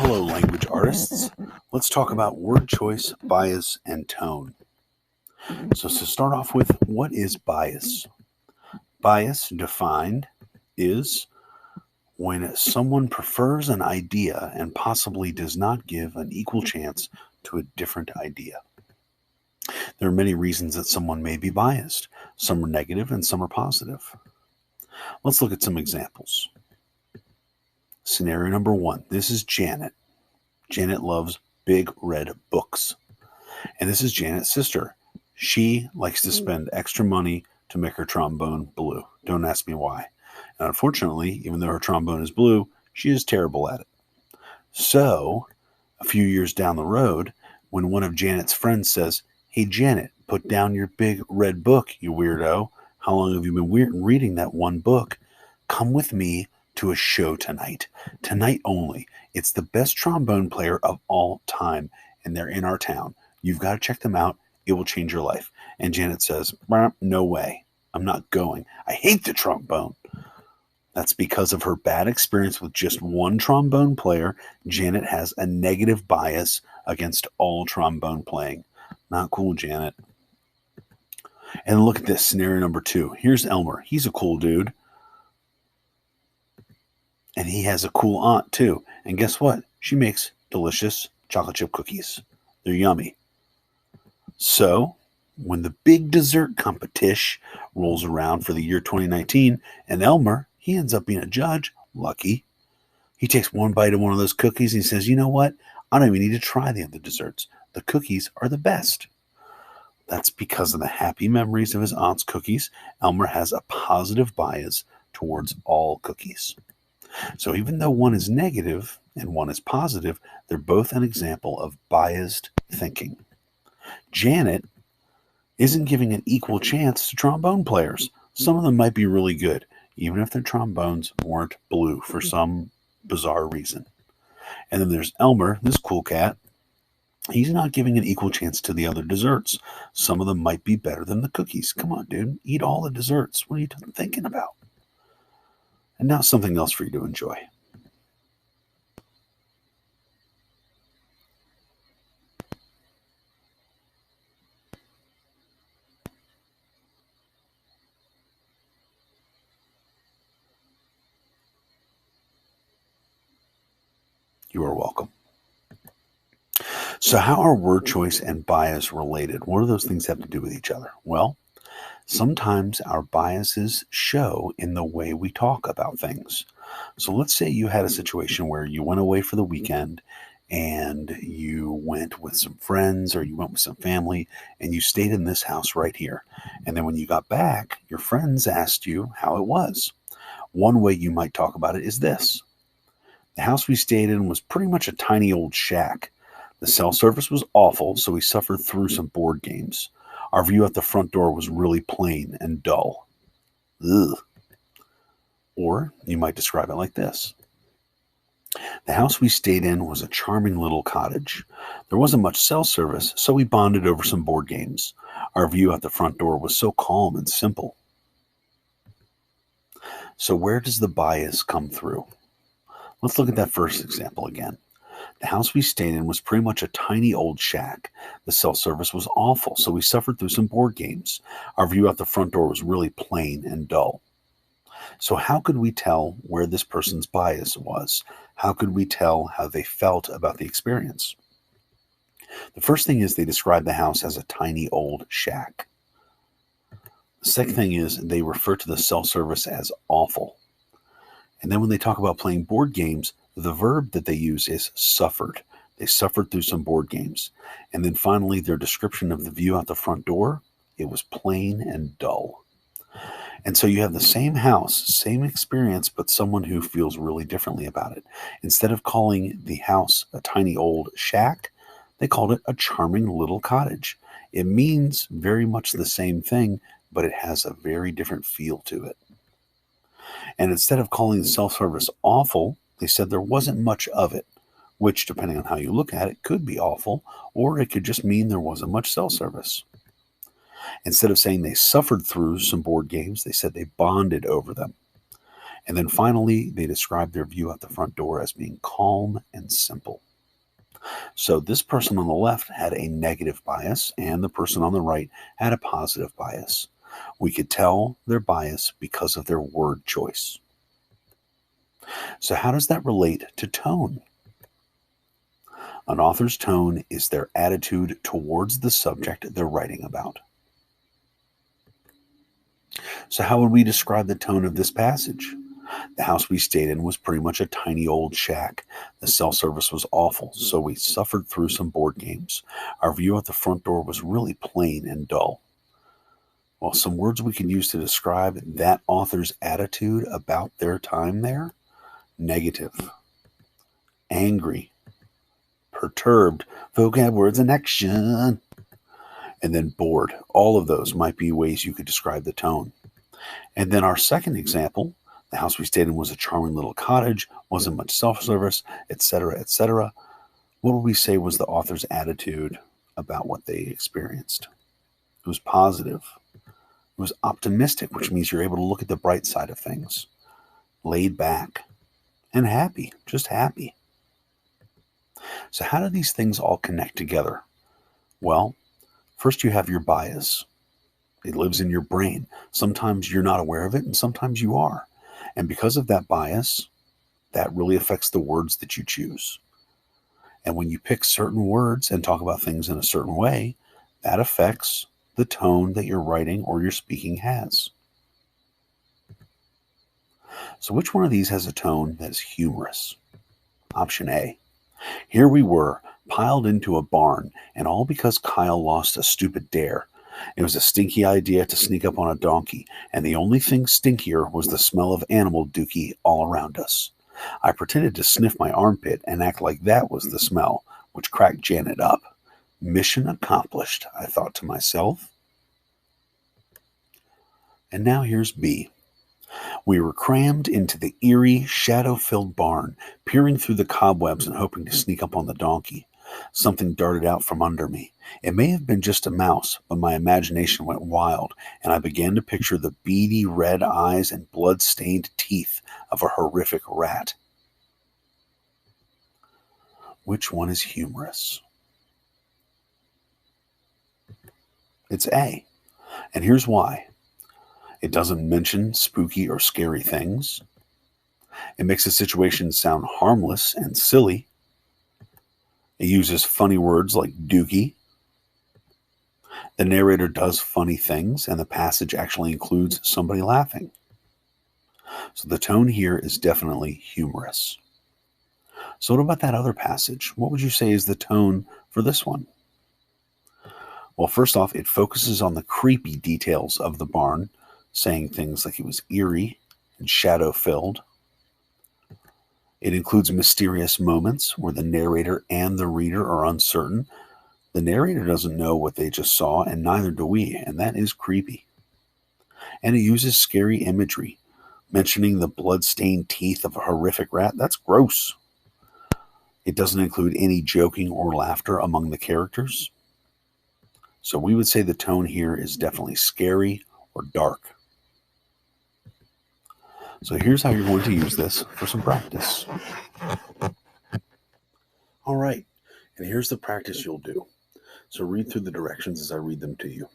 Hello, language artists. Let's talk about word choice, bias, and tone. So to start off with, what is bias? Bias, defined, is when someone prefers an idea and possibly does not give an equal chance to a different idea. There are many reasons that someone may be biased. Some are negative and some are positive. Let's look at some examples. Scenario number 1. This is Janet. Janet loves big red books. And this is Janet's sister. She likes to spend extra money to make her trombone blue. Don't ask me why. And unfortunately, even though her trombone is blue, she is terrible at it. So, a few years down the road, when one of Janet's friends says, "Hey Janet, put down your big red book, you weirdo. How long have you been reading that one book? Come with me to a show tonight. Tonight only. It's the best trombone player of all time, and they're in our town. You've got to check them out. It will change your life." And Janet says, "No way. I'm not going. I hate the trombone." That's because of her bad experience with just one trombone player. Janet has a negative bias against all trombone playing. Not cool, Janet. And look at this, scenario number 2. Here's Elmer. He's a cool dude. And he has a cool aunt, too. And guess what? She makes delicious chocolate chip cookies. They're yummy. So, when the big dessert competition rolls around for the year 2019, and Elmer, he ends up being a judge, lucky. He takes one bite of one of those cookies and he says, "You know what? I don't even need to try the other desserts. The cookies are the best." That's because of the happy memories of his aunt's cookies. Elmer has a positive bias towards all cookies. So even though one is negative and one is positive, they're both an example of biased thinking. Janet isn't giving an equal chance to trombone players. Some of them might be really good, even if their trombones weren't blue for some bizarre reason. And then there's Elmer, this cool cat. He's not giving an equal chance to the other desserts. Some of them might be better than the cookies. Come on, dude. Eat all the desserts. What are you thinking about? And now something else for you to enjoy. You are welcome. So how are word choice and bias related? What do those things have to do with each other? Well, sometimes our biases show in the way we talk about things. So let's say you had a situation where you went away for the weekend and you went with some friends or you went with some family and you stayed in this house right here. And then when you got back, your friends asked you how it was. One way you might talk about it is this: "The house we stayed in was pretty much a tiny old shack. The cell service was awful, so we suffered through some board games. Our view out the front door was really plain and dull." Ugh. Or you might describe it like this: "The house we stayed in was a charming little cottage. There wasn't much cell service, so we bonded over some board games. Our view out the front door was so calm and simple." So where does the bias come through? Let's look at that first example again. "The house we stayed in was pretty much a tiny old shack. The cell service was awful, so we suffered through some board games. Our view out the front door was really plain and dull." So how could we tell where this person's bias was? How could we tell how they felt about the experience? The first thing is they describe the house as a tiny old shack. The second thing is they refer to the cell service as awful. And then when they talk about playing board games, the verb that they use is suffered. They suffered through some board games. And then finally, their description of the view out the front door, it was plain and dull. And so you have the same house, same experience, but someone who feels really differently about it. Instead of calling the house a tiny old shack, they called it a charming little cottage. It means very much the same thing, but it has a very different feel to it. And instead of calling the self-service awful, they said there wasn't much of it, which, depending on how you look at it, could be awful, or it could just mean there wasn't much self-service. Instead of saying they suffered through some board games, they said they bonded over them. And then finally, they describe their view out the front door as being calm and simple. So this person on the left had a negative bias, and the person on the right had a positive bias. We could tell their bias because of their word choice. So, how does that relate to tone? An author's tone is their attitude towards the subject they're writing about. So, how would we describe the tone of this passage? The house we stayed in was pretty much a tiny old shack. The cell service was awful, so we suffered through some board games. Our view out the front door was really plain and dull. Well, some words we can use to describe that author's attitude about their time there: negative, angry, perturbed, vocab words in action, and then bored. All of those might be ways you could describe the tone. And then our second example, the house we stayed in was a charming little cottage, wasn't much self-service, etc., etc. What would we say was the author's attitude about what they experienced? It was positive. It was optimistic, which means you're able to look at the bright side of things. Laid back and happy, just happy. So how do these things all connect together? Well, first you have your bias. It lives in your brain. Sometimes you're not aware of it, and sometimes you are. And because of that bias, that really affects the words that you choose. And when you pick certain words and talk about things in a certain way, that affects the tone that your writing or your speaking has. So which one of these has a tone that is humorous? Option A. Here we were, piled into a barn, and all because Kyle lost a stupid dare. It was a stinky idea to sneak up on a donkey, and the only thing stinkier was the smell of animal dookie all around us. I pretended to sniff my armpit and act like that was the smell, which cracked Janet up. Mission accomplished, I thought to myself. And now here's B. We were crammed into the eerie, shadow-filled barn, peering through the cobwebs and hoping to sneak up on the donkey. Something darted out from under me. It may have been just a mouse, but my imagination went wild, and I began to picture the beady red eyes and blood-stained teeth of a horrific rat. Which one is humorous? It's A. And here's why. It doesn't mention spooky or scary things. It makes the situation sound harmless and silly. It uses funny words like dookie. The narrator does funny things, and the passage actually includes somebody laughing. So the tone here is definitely humorous. So what about that other passage? What would you say is the tone for this one? Well, first off, it focuses on the creepy details of the barn, saying things like it was eerie and shadow-filled. It includes mysterious moments where the narrator and the reader are uncertain. The narrator doesn't know what they just saw, and neither do we, and that is creepy. And it uses scary imagery, mentioning the blood-stained teeth of a horrific rat. That's gross. It doesn't include any joking or laughter among the characters. So we would say the tone here is definitely scary or dark. So here's how you're going to use this for some practice. All right, and here's the practice you'll do. So read through the directions as I read them to you.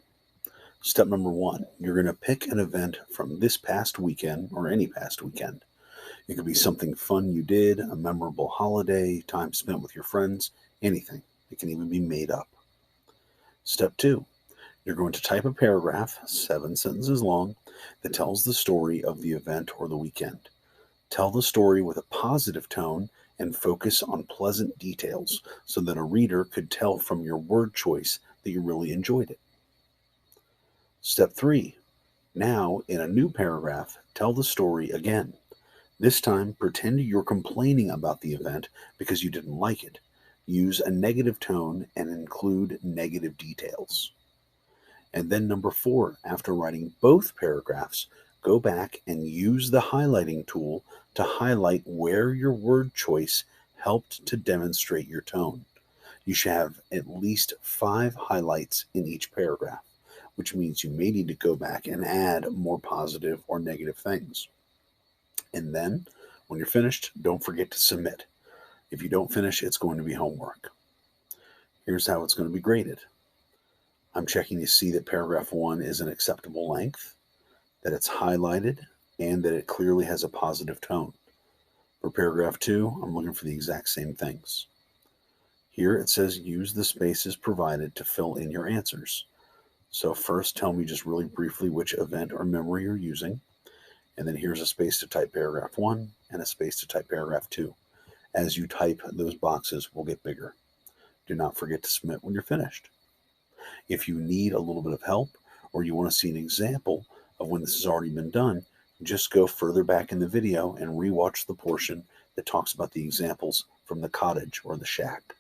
Step number 1, you're going to pick an event from this past weekend or any past weekend. It could be something fun you did, a memorable holiday, time spent with your friends, anything. It can even be made up. Step 2, you're going to type a paragraph, 7 sentences long, that tells the story of the event or the weekend. Tell the story with a positive tone and focus on pleasant details so that a reader could tell from your word choice that you really enjoyed it. Step 3, now in a new paragraph, tell the story again. This time, pretend you're complaining about the event because you didn't like it. Use a negative tone and include negative details. And then number 4, after writing both paragraphs, go back and use the highlighting tool to highlight where your word choice helped to demonstrate your tone. You should have at least 5 highlights in each paragraph, which means you may need to go back and add more positive or negative things. And then when you're finished, don't forget to submit. If you don't finish, it's going to be homework. Here's how it's going to be graded. I'm checking to see that paragraph 1 is an acceptable length, that it's highlighted, and that it clearly has a positive tone. For paragraph 2, I'm looking for the exact same things. Here it says use the spaces provided to fill in your answers. So first tell me just really briefly which event or memory you're using, and then here's a space to type paragraph 1 and a space to type paragraph 2. As you type, those boxes will get bigger. Do not forget to submit when you're finished. If you need a little bit of help or you want to see an example of when this has already been done, just go further back in the video and rewatch the portion that talks about the examples from the cottage or the shack.